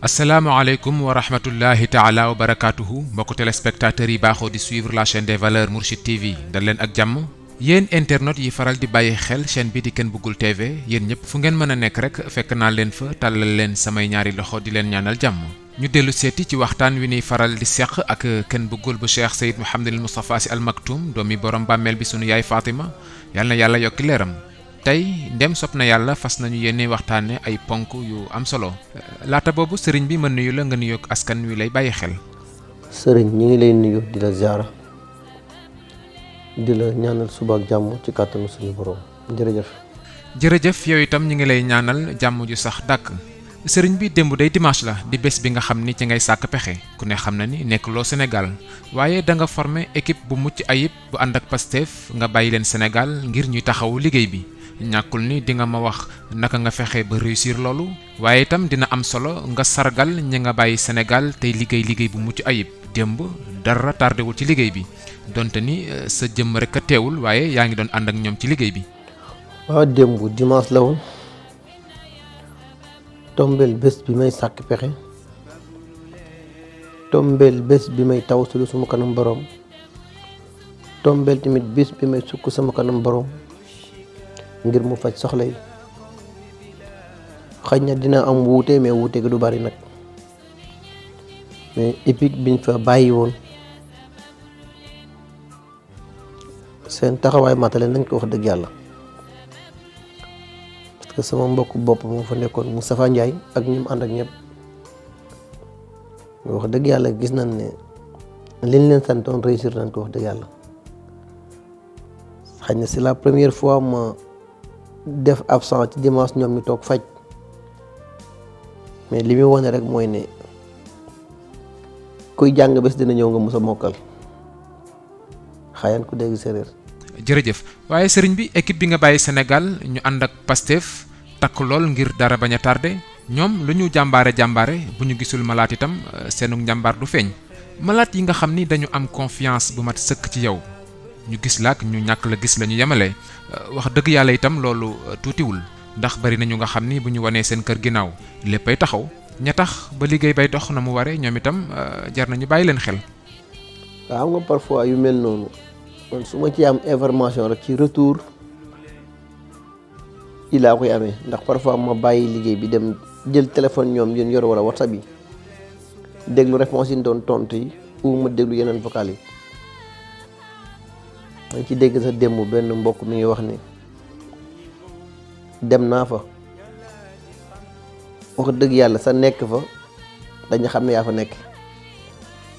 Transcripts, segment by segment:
asalaamaaleykum wa rahmatullahi taala wa barakaatuhu mbokku téléspectateurs yi baaxoo di suivre la chaîne des valeurs Mourchid TV dal leen ak jàmm yéen internet yi faral di bàyyi xel chaîne bi di Ken Bougoul TV yéen ñëpp fu ngeen mën a nekk rek fekk naa leen fa tàllal leen samay ñaari loxo di leen ñaanal jàmm ñu dellu seeti ci waxtaan wi ni faral di seq ak Ken Bougoul bu Cheikh Seyd Mouhamadul Moustapha Sy Al Maktoum doomi borom bàmmeel bi sunu yaay Fatima yal na yàlla yokki leeram tey ndem sopp na yàlla fas nañu yéene waxtaane ay ponk yu am solo laata boobu sëriñ bi mën nuyu la nga nuyoog askan wi lay bàyyi xel. sëriñ ñi ngi lay nuyu di la ziara di la ñaanal suba ak jàmm ci kàttanu suñu borom jërëjëf. jërëjëf yow itam ñu ngi lay ñaanal jàmm ju sax dàkk sëriñ bi démb day dimanche la di bés bi nga xam ni ci ngay sàkk pexe ku ne xam na ni nekkuloo Sénégal waaye da nga formé équipe bu mucc ayib bu ànd ak Pastef nga bàyyi leen Sénégal ngir ñuy taxawu liggéey bi. ñàkkul ni di nga ma wax naka nga fexe ba réussir loolu waaye itam dina am solo nga sargal ñi nga bàyyi Sénégal tey liggéey bu mucc ayib démb dara tardewul ci liggéey bi donte ni sa jëmm rek a teewul waaye yaa ngi doon ànd ak ñoom ci liggéey bi. waaw démb dimanche la woon tombeel bés bi may sàkk pexe tombeel bés bi may taw sulu suma kanam borom tombeel tamit bés bi may sukk sama kanam borom. ngir mu faj soxla yi xëy na dina am wuute mais wuute gi du bari nag mais épique biñ fa bàyyi woon seen taxawaay matale nañ ko wax dëgg yàlla parce que sama mbokk bopp moo fa nekkoon Moustapha Ndiaye ak ñi mu ànd ak ñëpp wax dëgg yàlla gis nañ ne liñ leen santoon réussir nañ ko wax dëgg yàlla xëy na c'est la première fois ma def absent ci dimanche ñoom ñu toog faj mais li muy wane rek mooy ne kuy jàng bés dina ñëw nga mës a mokkal xayaan ku dégg séeréer. jërëjëf waaye sëriñ bi équipe bi nga bàyyi Sénégal ñu ànd ak Pastef takk lool ngir dara bañ a tardé ñoom lu ñu jàmbaare bu ñu gisul malaat itam seenu njàmbaar du feeñ malaat yi nga xam ni dañu am confiance bu mat sëkk ci yow. ñu gis la ak ñu ñàkk la gis la ñu yemale wax dëgg yàlla itam loolu tuutiwul ndax bari na ñu nga xam ni bu ñu wanee seen kër ginnaaw léppay taxaw ña tax ba liggéey bay dox na mu waree ñoom itam jar nañu bàyyi leen xel. waaw nga parfois yu mel noonu man su ma ci am information rek ci retour yi laa koy amee ndax parfois ma bàyyi liggéey bi dem jël téléphone ñoom yéen yor wala WhatsApp yi déglu réponse yi doon tontu yi ou ma déglu yeneen vocal yi. dañ ci dégg sa démb benn mbokk mi ngi wax ni dem naa fa wax dëgg yàlla sa nekk fa dañu xam ne yaa fa nekk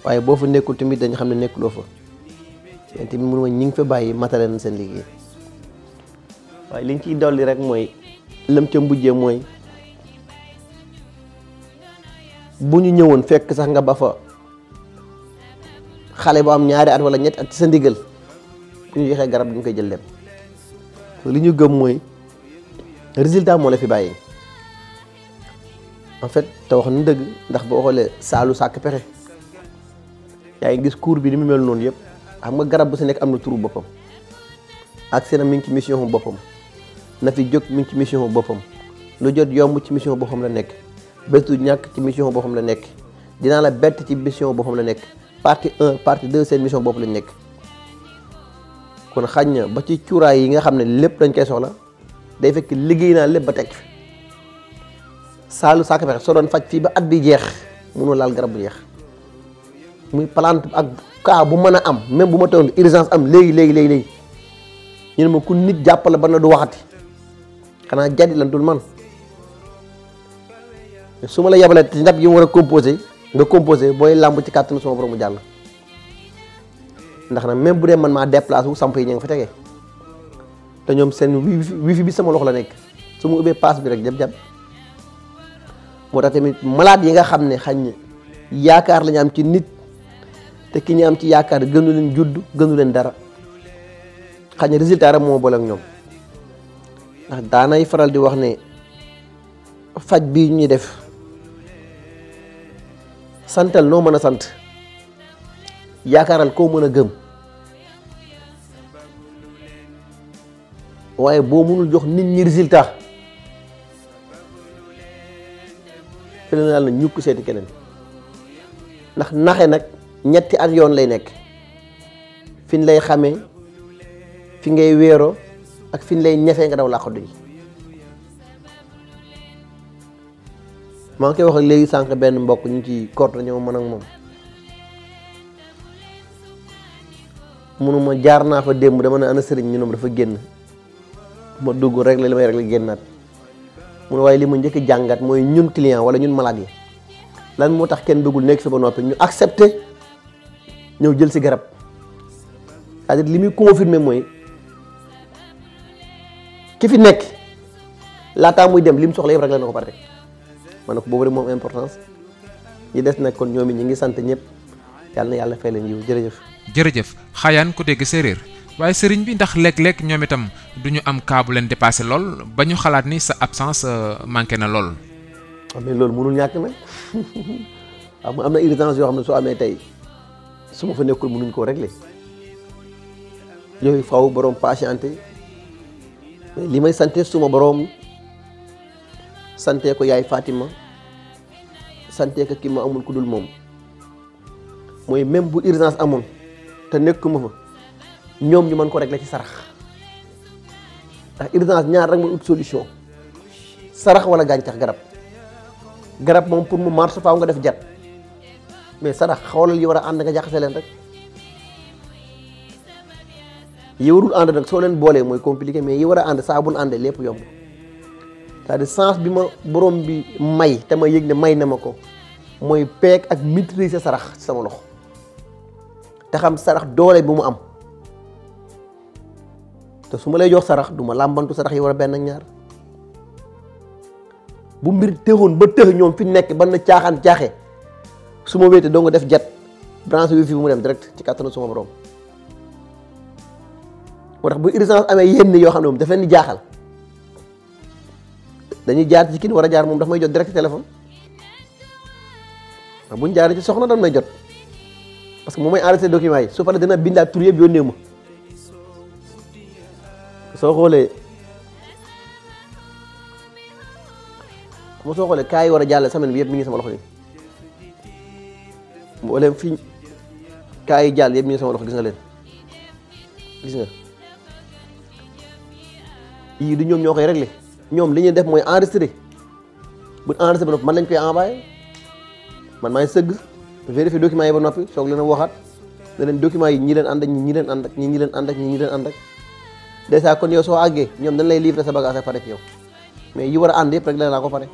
waaye boo fa nekkul tamit dañu xam ne nekkuloo fa mais tamit mënuma ñi ngi fa bàyyi matale na seen liggéey waaye liñ ciy dolli rek mooy lam ca mbujjee mooy bu ñu ñëwoon fekk sax nga ba fa xale bu am ñaari at wala ñetti at ci sa ndigal bu ñu joxee garab duñ koy jël dem li ñu gëm mooy résultat moo la fi bàyyi en fait te wax na dëgg ndax boo xoolee saalu sàkk pexe yaa ngi gis cours bi ni mu mel noonu yëpp xam nga garab bu si nekk am na turu boppam ak seen mi ngi ci mission boppam na fi jóg mi ngi ci mission boppam lu jot yomb ci mission boppam la nekk bés du ñàkk ci mission boppam la nekk dinaa la bett ci mission boppam la nekk partie 1 partie 2 seen mission bopp lañ nekk. kon xañ na ba ci cuuraay yi nga xam ne lépp dañ koy soxla day fekk liggéey naa lépp ba teg fi saalu sàkk pexe soo doon faj fii ba at bi jeex mënoo laal garab bu jeex muy plante ak cas bu mën a am même bu ma teewoon urgence am léegi ñu ne ma ku nit jàppale ba na du waxati xanaa jadi lan dul man su ma la yabalee ci ndab yi mu war a composé nga composé booy làmb ci kàttanu sama borom mu jàll. ndax nag même bu dee man maa déplacé wu samp yi ñu ngi fa tegee te ñoom seen wifi bi sama loxo la nekk su ma ubbee paas bi rek jëm moo tax tamit malade yi nga xam ne xañ yaakaar la ñu am ci nit te ki ñu am ci yaakaar gënu leen judd gënu leen dara xañ résultat rek moo boole ak ñoom ndax daanay faral di wax ne faj bii ñuy def santal noo mën a sant yaakaaral koo mën a gëm waaye boo mënul jox nit ñi résultat fi ne daal na ñukk seeti keneen ndax naxe nag ñetti at yoon lay nekk fi ñu lay xamee fi ngay wéeroo ak fi ñu lay ñefee nga daw làqatu ji maa ngi koy wax ak léegi sànq benn mbokk ñu ci kort ñëw man ak moom munuma jaar naa fa démb dama ne ana sëriñ ñu ne dafa génn ma dugg rek la li may rek la génnaat mu ne waaye li ma njëkk jàngat mooy ñun client wala ñun malade yi lan moo tax kenn bëggul nekk fi ba noppi ñu accepté ñëw jël si garab c'est-à-dire li muy confirmer mooy ki fi nekk laataa muy dem li mu soxla yëpp rek la na ko pare rek ma ne ko boobu rek moom importance ñi des nag kon ñoom it ñi ngi sant ñëpp yàlla na yàlla fay leen yiw jërëjëf. jërëjëf xaayaan ku dégg séeréer waaye sëriñ bi ndax léeg-léeg ñoom itam du ñu am cas bu leen dépassé lool ba ñu xalaat ni sa absence manqué na lool. mais loolu mënul ñàkk nag xam nga am na urgence yoo xam ne soo amee tey su ma fa nekkul mënuñ koo régler yooyu faw borom patienté mais li may sante suma borom sante ko yaay Fatima sante ko ki ma amul ku dul moom mooy même bu urgence amoon te nekkuma fa ñoom ñu mën ko régler ci sarax ndax urgence ñaar rek mooy ut solution sarax wala gàncax garab moom pour mu marche faaw nga def jat mais sarax xoolal yi war a ànd nga jaxase leen rek yi warul ànd nag soo leen boolee mooy compliqué mais yi war a ànd saa bu ñu àndee lépp yomb c'est-à-dire sens bi ma borom bi may te ma yëg ne may na ma ko mooy peeg ak maîtriser sarax ci sama loxo te xam sarax doole bi mu am te su ma lay jox sarax du ma làmbantu sarax yi war a benn ak ñaar bu mbir texoon ba tëx ñoom fi nekk ban na caaxaan caaxee su ma wéetee doo nga def jet branché wi fi bu mu dem direct ci kàttanu suma borom moo tax bu urgence amee yenn yoo xam ne moom daf leen di jaaxal dañuy jaar ci kin war a jaar moom daf may jot direct téléphone waaw bu ñu jaaree ci soxna dañ may jot parce que moom mooy enregistré document yi su paree dina bindaat tur yëpp yónnee ma soo xoolee kaa yi war a jàll semaine bi yëpp mi ngi sama loxo yi mboolem fii kaa yi jàll yëpp mi ngi sama loxo gis nga leen gis nga yii du ñoom ñoo koy réglé ñoom li ñuy def mooy enregistré bu enregistré ba noppi man lañ koy envoyé man maa ngi sëgg vérifier documents yi ba noppi soog leen a waxaat ne leen documents yi ñi leen ànd ak ñi leen ànd ak ñi leen ànd ak ñi leen ànd ak dèjà kon yow soo àggee ñoom dañ lay livrer sa bagage ak pare ci yow mais yi war a ànd yëpp rek la laa ko pare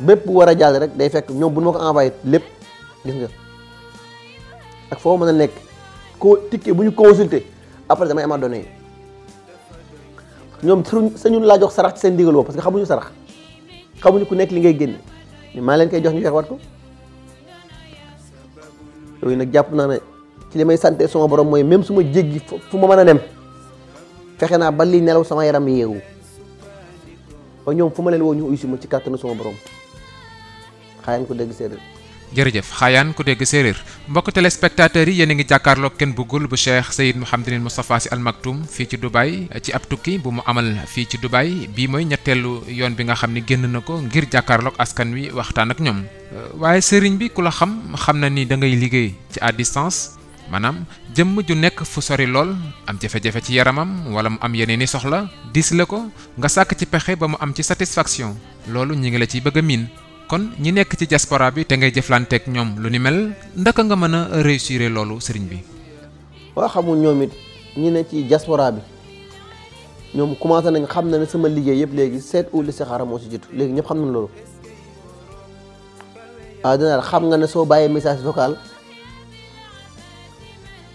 bépp bu war a jàll rek day fekk ñoom bu ma ko envoyé lépp gis nga ak foo mën a nekk ko ticket bu ñu consulter après damay amaat données yi ñoom sañu laa jox sarax ci seen ndigal boobu parce que xamuñu sarax xamuñu ku nekk li ngay génne mais maa leen koy jox ñu jox wat ko yooyu nag jàpp naa ne ci li may sante sama borom mooy même su ma jéggi fu ma mën a dem fexe naa ba li nelaw sama yaram yeewu ba ñoom fu ma leen woo ñu uy si ma ci kàttanu sama borom xaayaan ko dégg séeréer. jërëjëf xaayaan ku dégg séeréer mbokk téléspectateurs yi yéen a ngi jàkkaarloog kenn bëggul bu Cheikh Seyyid Mouhamadinil Moustapha Sy Al Maktoum fii ci Dubaï ci ab tukki bu mu amal fii ci Dubaï bii mooy ñetteelu yoon bi nga xam ni génn na ko ngir jàkkaarloog askan wi waxtaan ak ñoom waaye sëriñ bi ku la xam na ni da ngay liggéey ci à distance maanaam jëmm ju nekk fu sori lool am jafe-jafe ci yaramam wala mu am yeneen i soxla dis la ko nga sàkk ci pexe ba mu am ci satisfaction loolu ñi ngi la ciy bëgg a miin kon ñi nekk ci diaspora bi te ngay jëflanteeg ñoom lu ni mel ndaka nga mën a réussir loolu sëriñ bi. waaw xamul ñoom it ñi ne ci diaspora bi ñoom commencé nañ xam na ne sama liggéey yëpp léegi seet u listixaara moo si jiitu léegi ñëpp xam nañ loolu dina xam nga ne soo bàyyee message vocal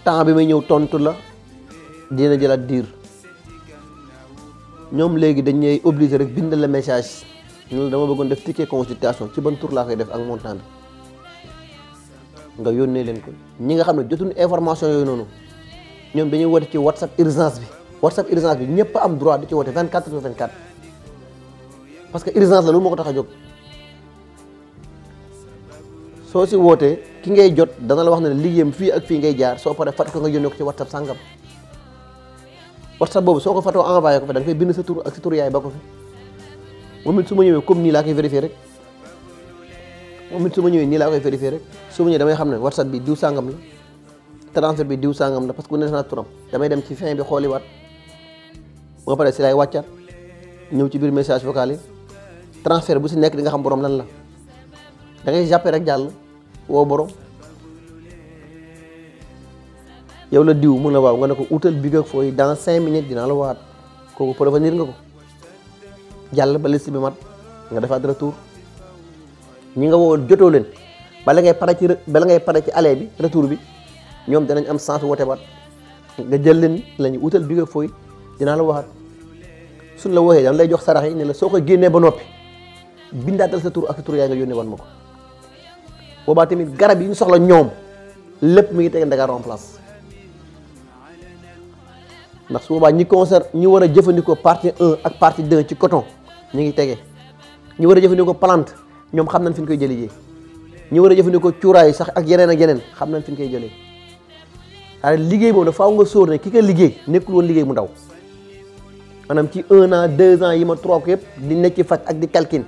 temps bi may ñëw tontu la dina jëlaat diir ñoom léegi dañuy obligé rek bindal la message ñu dama bëggoon def ticket consultation ci ban tour laa koy def ak montant bi nga yónnee leen ko ñi nga xam ne jotuñu information yooyu noonu ñoom dañuy woote ci WhatsApp urgence bi ñëpp am droit di ci woote 24/24 parce que urgence la loolu moo ko tax a jóg soo si wootee ki ngay jot dana la wax ne liggéeyam fii ak fii ngay jaar soo paree fàtte ko nga yónnee ko ci WhatsApp sàngam WhatsApp boobu soo ko fatoo envoyé ko fa da nga fay bind sa tur ak sa tur yaay ba ko fi moom it su ma ñëwee comme nii laa koy vérifier rek moom it su ma ñëwee nii laa koy vérifier rek su ma ñëwee damay xam ne WhatsApp bi diw sàngam la transfert bi diw sàngam la parce que bu ne def naa turam damay dem ci fin bi xooliwaat boo paree si laay wàccaat ñëw ci biir message vocal yi transfert bu si nekk di nga xam borom lan la da ngay jàppee rek jàll woo borom yow la diw mun la waaw nga ne ko utal big ak fooy dans 5 minutes dinaa la waat kooku prévenir nga ko jàll ba liste bi mat nga defaat retour ñi nga woo jotoo leen bala ngay pare ci aller bi retour bi ñoom danañ am sens woote baat nga jël leen la ñu utal big ak fooy dinaa la waxaat suñ la waxee dañ lay jox sarax yi ne la soo ko génnee ba noppi bindaatal sa tur ak sa tur yaay nga yónnee wan ma ko boobaa tamit garab yi ñu soxla ñoom lépp mi ngi tege Dakar en place ndax su boobaa ñi war a jëfandikoo partie 1 ak partie 2 ci coton ñu ngi tege ñi war a jëfandikoo plante ñoom xam nañ fi ñu koy jëlee ñi war a jëfandikoo cuuraay sax ak yeneen xam nañ fi ñu koy jëlee waaye liggéey boobu dafa faaw nga sóor ne ki ko liggéey nekkul woon liggéey mu ndaw maanaam ci 1 an 2 ans yi ma 3 ko yëpp di nekk ci faj ak di calcul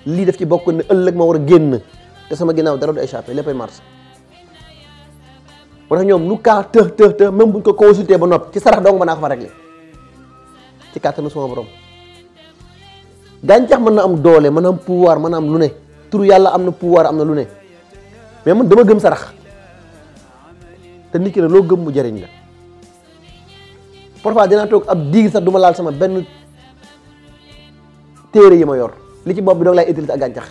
lii def ci bokk ne ëllëg ma war a génn te sama ginnaaw dara du échappé léppay mars moo tax ñoom lu kaa të même buñ ko consulté ba noppi ci sarax dong mën naa ko fa réglé ci kàttanu sama borom gàncax mën na am doole mën na am pouvoir mën na am lu ne turu yàlla am na pouvoir am na lu ne mais man dama gëm sarax te nit ki ne loo gëm mu jëriñ la parfois dinaa toog ab diir sax du ma laal sama benn téere yi ma yor li ci bopp bi doog laay utiliser ak gàncax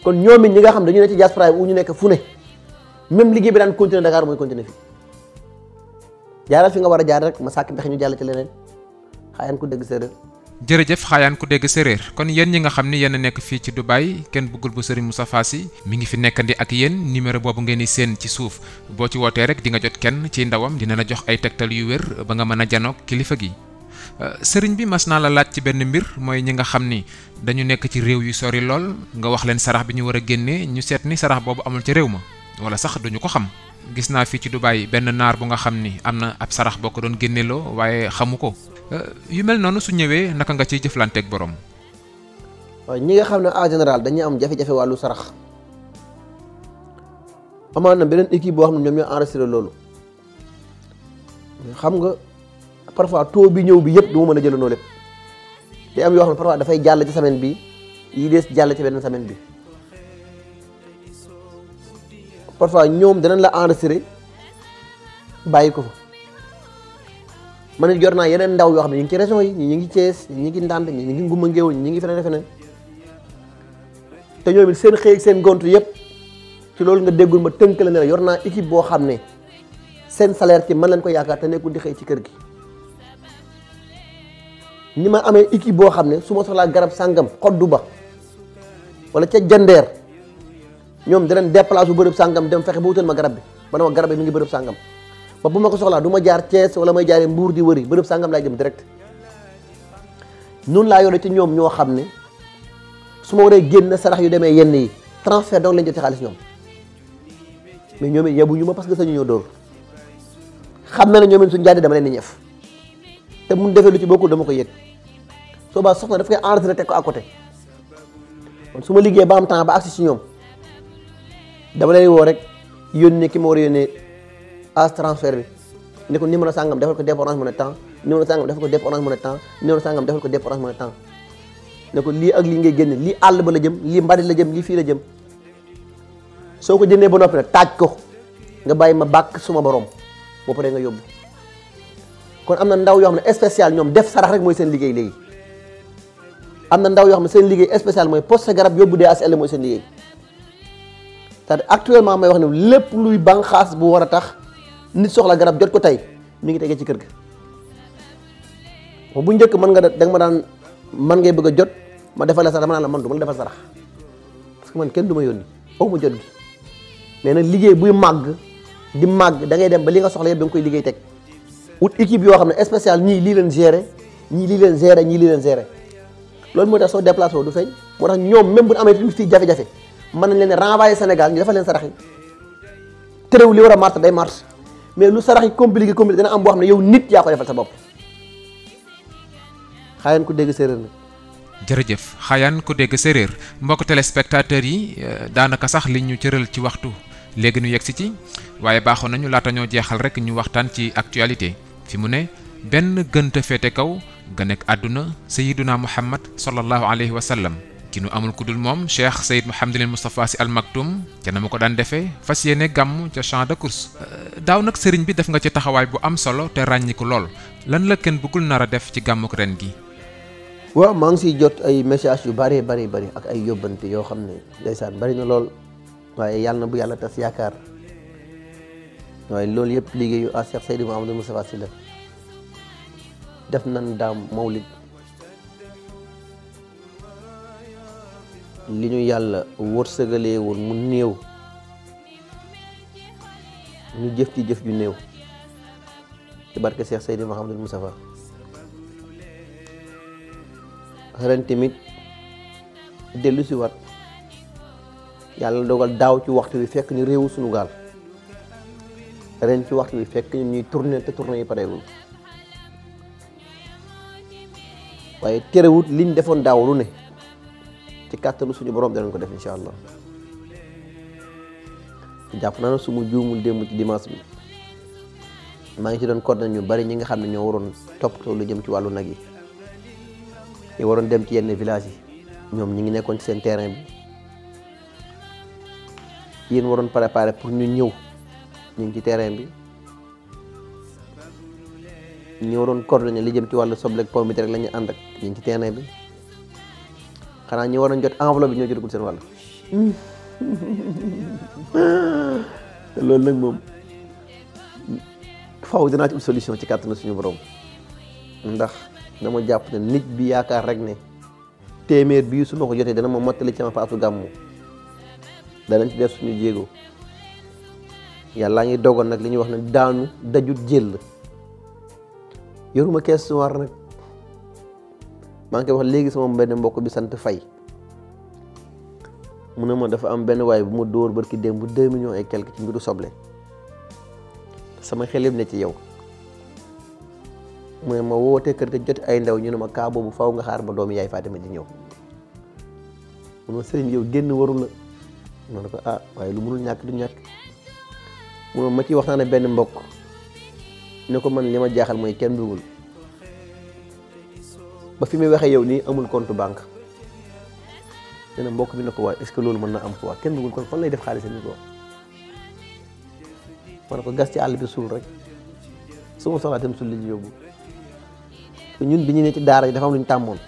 kon ñoom it ñi nga xam dañu ne ci diaspora bi ñu nekk fu ne même liggéey bi daan continuer Dakar mooy continuer fi jaaral fi nga war a jaar rek ma sàkk pexe ñu jàll ci leneen xaayaan ku dégg séeréer. jërëjëf xaayaan ku dégg séeréer kon yéen ñi nga xam ni yéen a nekk fii ci Dubaï kenn bëggul bu Serigne Moustapha Sy mi ngi fi nekkandi ak yéen numéro boobu ngeen di seen ci suuf boo ci wootee rek di nga jot kenn ci ndawam dina la jox ay tegtal yu wér ba nga mën a janoog kilifa gi. sëriñ bi mas naa la laaj ci benn mbir mooy ñi nga xam ni dañu nekk ci réew yu sori lool nga wax leen sarax bi ñu war a génnee ñu seet ni sarax boobu amul ci réew ma wala sax duñu ko xam gis naa fii ci Dubaï benn naar bu nga xam ni am na ab sarax boo ko doon génneeloo waaye xamu ko yu mel noonu su ñëwee naka nga ciy jëflanteeg borom. waaw ñi nga xam ne en général dañuy am jafe-jafe wàllu sarax amaan na beneen équipe boo xam ne ñoom ñoo enregistré loolu xam nga parfois taux bi ñëw bi yëpp du ma mën a jëlandoo lépp day am yoo xam ne parfois dafay jàll ci semaine bi yi des jàll ci beneen semaine bi parfois ñoom danañ la enregistré bàyyi ko fa man it yor naa yeneen ndaw yoo xam ne ñu ngi ci région yi ñi ñu ngi Thiès ñi ngi Ndande ñi ñu ngi Ngumba Ngéwul ñi ngi feneen feneen te ñoom it seen xëy seen gont yëpp ci loolu nga déggul ma tënk la ne la yor naa équipe boo xam ne seen salaire ci mën leen ko yaakaar te nekkul di xëy ci kër gi ni ma amee équipe boo xam ne su ma soxlaa garab sàngam xoddu ba wala ca jandeer ñoom danañ déplacé bu bërëb sàngam dem fexe ba wutal ma garab bi ba ne ma garab bi mi ngi bërëb sàngam ba bu ma ko soxlaa du ma jaar Thiès wala may jaaree Mbuur di wëri bërëb sàngam laay dem direct noonu laa yore ci ñoom ñoo xam ne su ma waree génn sarax yu demee yenn yi transfert donc lañ jot ci xaalis ñoom mais ñoom it yebuñu ma parce que sañu ñoo dóor xam na ne ñoom it suñu jaadee dama leen di ñëf te mun defee lu ci bokkul dama ko yëg soo baa soxna daf koy enregistré teg ko à côté kon su ma liggéey ba am temps ba agsi ci ñoom dama lay woo rek yónnee ki ma war a yónnee as transfert bi ne ko numéro sangam defal ko def Orange Money temps numéro sangam defal ko def Orange Money temps numéro sangam defal ko def Orange Money temps ne ko lii ak lii ngay génne lii àll ba la jëm lii mbari la jëm lii fii la jëm soo ko jëndee ba noppi nag taaj ko nga bàyyi ma bàkk suma borom boo paree nga yóbbu kon am na ndaw yoo xam ne spécial ñoom def sarax rek mooy seen liggéey léegi am na ndaw yoo xam ne seen liggéey spécial mooy poste garab yóbbu DHL mooy seen liggéey c'est-à-dire actuellement may wax ne lépp luy banqaas bu war a tax nit soxla garab jot ko tey mi ngi tegee ci kër ga bu njëkk mën nga da nga ma daan man ngay bëgg a jot ma defal la sarax dama naan la man du ma la defal sarax parce que man kenn du ma yónni aw ma jot gi mais nag liggéey buy màgg di màgg da ngay dem ba li nga soxla yëpp da nga koy liggéey teg wut équipe yoo xam ne spécial ñii lii leen gérer ñii lii leen gérer ñii lii leen gérer loolu mooy tax soo déplacé woo du feeñ moo tax ñoom même bu ñu amee fii jafe-jafe mën nañ leen renvoyer Sénégal ñu defal leen sarax yi terewul li war a mars day mars mais lu sarax yi compliqué dana am boo xam ne yow nit yaa ko defal sa bopp xaayaan ku dégg séeréer nag jërëjëf xayaan ku dégg séréer mbokk téléspectateurs yi daanaka sax li ñu cëral ci waxtu léegi ñu yegg si ci waaye baaxoon nañu laata ñoo jeexal rek ñu waxtaan ci actualité fi mu ne benn gënta féete kaw ga nekk àdduna sayiduna muhammad sallallahu alayhi wa sallam ki nu amul ku dul moom cheikh sayid Mouhamadul Moustapha Sy Al Maktoum ca na mu ko daan defee fas yéene gàmm ca champ de course daaw nag sëriñ bi def nga ci taxawaay bu am solo te ràññiku lool lan la kenn bëggul nar a def ci gàmmuk ren gi. waaw maa ngi siy jot ay message yu bari ak ay yóbbante yoo xam ne ndeysaan bari na lool waaye yàlla na bu yàlla tas yaakaar waaye loolu yëpp liggéeyu Cheikh Seydi Mouhamadul Moustapha Sy la def nan daam mawlid li ñu yàlla wërsëgalee woon mu néew ñu jëf ci jëf ju néew ci barke Cheikh Seydi Mouhamadul Moustapha ren tamit dellu si wat yàlla dogal daaw ci waxtu bi fekk ñu réewu suñu gaal ren ci waxtu bi fekk ñu ñuy tourné te tourné yi pareegul waaye terewut liñ defoon daaw lu ne ci kàttanu suñu borom danañ ko def incha allah jàpp naa ne su ma juumul démb ci dimanche bi maa ngi ci doon coordonné ñu bari ñi nga xam ne ñoo waroon toppatoo lu jëm ci wàllu nag yi ñu waroon dem ci yenn village yi ñoom ñi ngi nekkoon ci seen terrain bi yéen waroon préparer pour ñu ñëw ñu ngi ci terrain bi ñu waroon coordonné li jëm ci wàllu soble ak pomme de terre rek la ñu ànd ak ñu ngi ci terrain bi xanaa ñi waroon jot enveloppe bi ñoo jotagul seen wàll loolu nag moom faaw dinaa ci solution ci kàttanu suñu borom ndax dama jàpp ne nit bi yaakaar rek ne téeméer bii su ma ko jotee dana ma mottali ci ma paatu gàmmu danañ ci def suñu jéego yàlla ngi dogal nag li ñuy wax ne daanu dajut jël yoruma kees su war nag maa ngi koy wax léegi sama benn mbokk bi sant Fay mu ne ma dafa am benn waay bu ma dóor barki démb bu 2 millions et quelque ci mbiru soble sama xel yëpp ne ci yow mu ne ma wootee kër ga jot ay ndaw ñu ne ma kaa boobu faw nga xaar ba doomu yaay Fatima ji ñëw mu ne sëriñ yow génn warul la ma ne ko ah waaye lu mënul ñàkk du ñàkk mu ne ma ci waxtaane benn mbokk ne ko man li ma jaaxal mooy kenn dugul ba fi muy waxee yow nii amul compte banque nee na mbokk bi ne ko waaye est-ce que loolu mën na am quoi kenn dugul kon fan lay def xaalis ni ko ma ne ko gas ci àll bi suul rek su ma soxlaa tam suul li ñu yóbbu ñun bi ñu ne ci daara yi dafa am lu ñu tàmmoon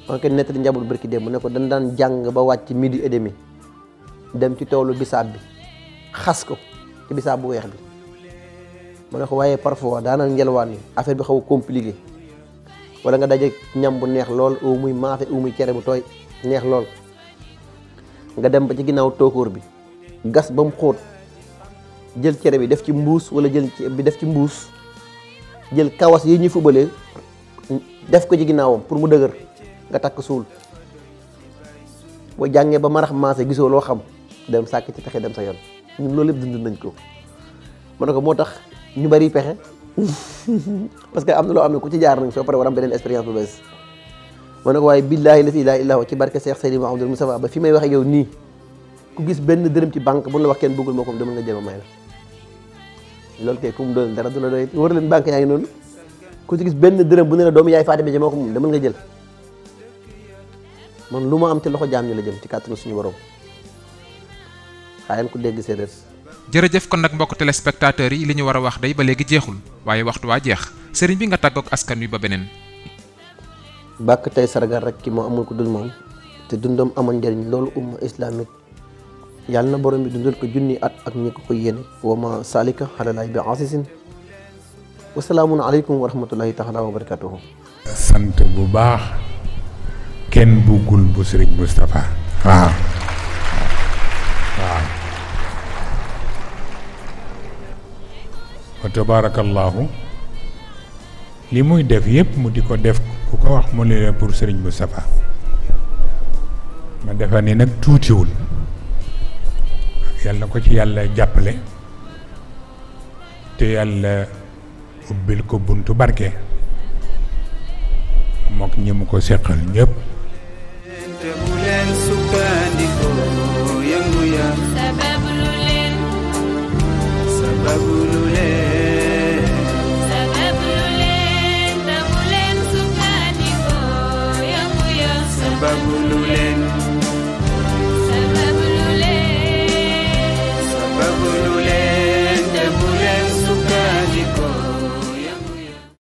ma ko nettali njaboot barki démb ne ko dañ daan jàng ba wàcc midi et demi dem ci toolu bisaab bi xas ko ci bisaab bu weex bi ma ne ko waaye parfois daana ngelwaan ni affaire bi xaw a compliqué wala nga daje ñam bu neex lool ou muy maafe ou muy cere bu tooy neex lool nga dem ba ci ginnaaw tookóor bi gas ba mu xóot jël cere bi def ci mbuus wala jël bi def ci mbuus jël kawas yi ñuy fubalee def ko ci ginnaawam pour mu dëgër nga takk suul boo jàngee ba marax maase gisoo loo xam dem sàkk ci pexe dem sa yoon ñun loolu lépp dund nañ ko ma ne ko moo tax ñu bari pexe parce que am na loo xam ne ku ci jaar nañ soo pare war am beneen expérience bu bees ma ne ko waaye billaahi la ilaha illa huwa ci barke Cheikh Seydi Mouhamadul Moustapha ba fi may waxe yow nii ku gis benn dërëm ci banque bu la wax kenn bëggul moo ko demal nga jël ma may la loolu kay ku mu doon dara du la doy war leen banque yaa ngi noonu ku ci gis benn dërëm bu ne la doomu yaay Fatima ji moo ko moom demal nga jël man lu ma am ci loxo jaam ñu la jëm ci kàttanu suñu borom xaayan ku dégg séeréer. jërëjëf kon nag mbokk téléspectateurs yi li ñu war a wax day ba léegi jeexul waaye waxtu waa jeex sëriñ bi nga tàggoog askan wi ba beneen. bàkk tey sargal rek ki moo amul ko dul moom te dundam amal njëriñ loolu umma islamique yàlla na borom bi dundal ko junni at ak ñi ko yéene wa ma salika xalalaay bi asisin wasalaamun aleykum wa rahmatullahi taala wa barakatuhu. sant bu baax kenn buggul bu sëriñ Moustapha waaw waaw wa tabarakallahu li muy def yépp mu di ko def ku ko wax mu ne pour sëriñ Moustapha ma defa ni nag tuutiwul yàlla na ko ci yàlla jàppale te yàlla ubbil ko buntu barke mook ñi mu ko seqal ñëpp. te bu leen sukkandikoo yëngu ya sababu lu leen